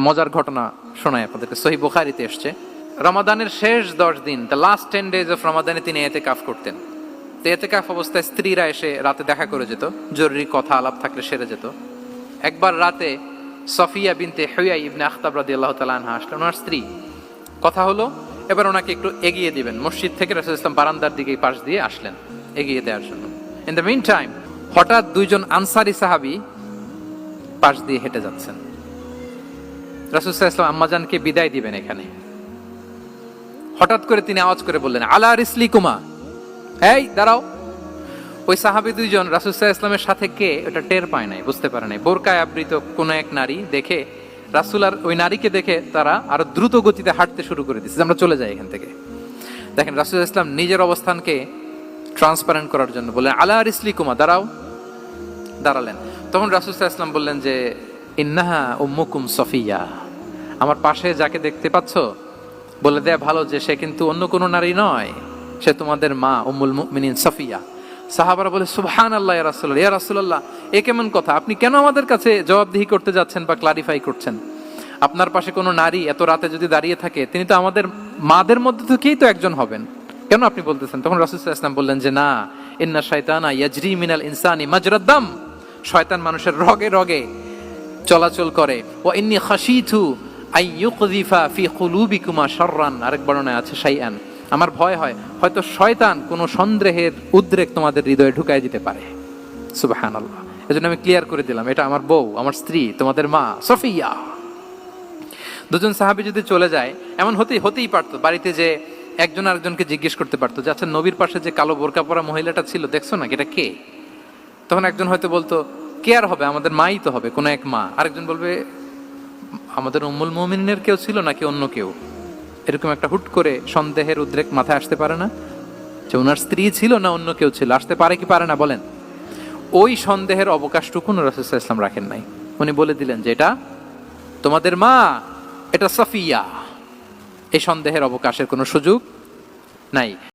মজার ঘটনা শোনায় আপনাদেরকে। সহিহ বুখারীতে এসেছে, রমাদানের শেষ 10 দিন, দ্য লাস্ট 10 days অফ রমাদানে তিনি ইতিকাফ করতেন। তো ইতিকাফ অবস্থায় স্ত্রীরা এসে রাতে দেখা করে যেত, জরুরি কথা আলাপ থাকলে সেরে যেত। একবার রাতে সফিয়া বিনতে হুয়াই ইবনে আখতাব রাদিয়াল্লাহু তাআলা আনহা আসলেন, ওনার স্ত্রী। কথা হলো এবার ওনাকে একটু এগিয়ে দিবেন, মসজিদ থেকে রাসূলুল্লাহ সাল্লাল্লাহু আলাইহি ওয়াসাল্লাম বারান্দার দিকে পাশ দিয়ে আসলেন এগিয়ে দেওয়ার জন্য। ইন দ্য মিন টাইম হঠাৎ দুইজন আনসারী সাহাবী পাশ দিয়ে হেঁটে যাচ্ছেন। রাসূলুল্লাহ সাল্লাল্লাহু আলাইহি ওয়াসাল্লাম আম্মাজানকে বিদায় দিবেন এখানে, হঠাৎ করে তিনি আওয়াজ করে বললেন, আলা রিসলিকুমা, এই দাঁড়াও। ওই সাহাবী দুইজন রাসূল সাল্লাল্লাহু আলাইহি ওয়াসাল্লামের সাথে কে এটা টের পায় নাই, বুঝতে পারে নাই। বোরকায় আবৃত কোন এক নারী দেখে রাসূল আর ওই নারীকে দেখে তারা আরো দ্রুত গতিতে হাঁটতে শুরু করে দিচ্ছে, আমরা চলে যাই এখান থেকে। দেখেন রাসূল সাল্লাল্লাহু আলাইহি ওয়াসাল্লাম নিজের অবস্থানকে ট্রান্সপারেন্ট করার জন্য বললেন, আলা রিসলিকুমা, দাঁড়াও। দাঁড়ালেন। তখন রাসূল সাল্লাল্লাহু আলাইহি ওয়াসাল্লাম বললেন যে, ইন্নাহা উম্মুকুম সফিয়া, আমার পাশে যাকে দেখতে পাচ্ছ বলে দেয়া ভালো যে সে কিন্তু অন্য কোনো নারী নয়, সে তোমাদের মা উম্মুল মুমিনিন সফিয়া। সাহাবারা বলে, সুবহানাল্লাহ ইয়া রাসূলুল্লাহ, ইয়া রাসূলুল্লাহ, এ কেমন কথা? আপনি কেন আমাদের কাছে জবাবদিহি করতে যাচ্ছেন বা ক্লারিফাই করছেন? আপনার পাশে কোনো নারী এত রাতে যদি দাঁড়িয়ে থাকে, তিনি তো আমাদের মাদের মধ্যে থেকেই তো একজন হবেন, কেন আপনি বলতেছেন? তখন রাসূল সাল্লাল্লাহু আলাইহি ওয়াসাল্লাম বললেন যে, না, ইন্না শাইতানা ইয়াজরি মিনাল ইনসানি মাজরাদ দাম, শয়তান মানুষের রগে রগে চলাচল করে। ওয়া ইন্নী খাশিতু আই ইউকযিফা ফি কুলুবিকুমা শাররান, আরেক বর্ণনায় আছে শাইআন, আমার ভয় হয় হয়তো শয়তান কোনো সন্দেহের উদ্রেক তোমাদের হৃদয়ে ঢুকায় দিতে পারে। সুবহানাল্লাহ। এজন্য আমি ক্লিয়ার করে দিলাম, এটা আমার বউ, আমার স্ত্রী, তোমাদের মা সফিয়া। দুজন সাহাবী যদি চলে যায়, এমন হতেই পারতো বাড়িতে যে একজন আরেকজনকে জিজ্ঞেস করতে পারতো যে, আচ্ছা নবীর পাশে যে কালো বোরকা পরা মহিলাটা ছিল দেখছো না, এটা কে? তখন একজন হয়তো বলতো, কে আর হবে, আমাদের মাই তো হবে, কোনো এক মা। আরেকজন বলবে, আমাদের উম্মুল মুমিনিনের কেউ ছিল নাকি অন্য কেউ? এরকম একটা হুট করে সন্দেহের উদ্রেক মাথায় আসতে পারে না যে ওনার স্ত্রী ছিল না অন্য কেউ ছিল? আসতে পারে কি পারে না বলেন? ওই সন্দেহের অবকাশটুকু রাসূল সাল্লাল্লাহু আলাইহি ওয়াসাল্লাম রাখেন নাই। উনি বলে দিলেন যে এটা তোমাদের মা, এটা সফিয়া। এই সন্দেহের অবকাশের কোনো সুযোগ নাই।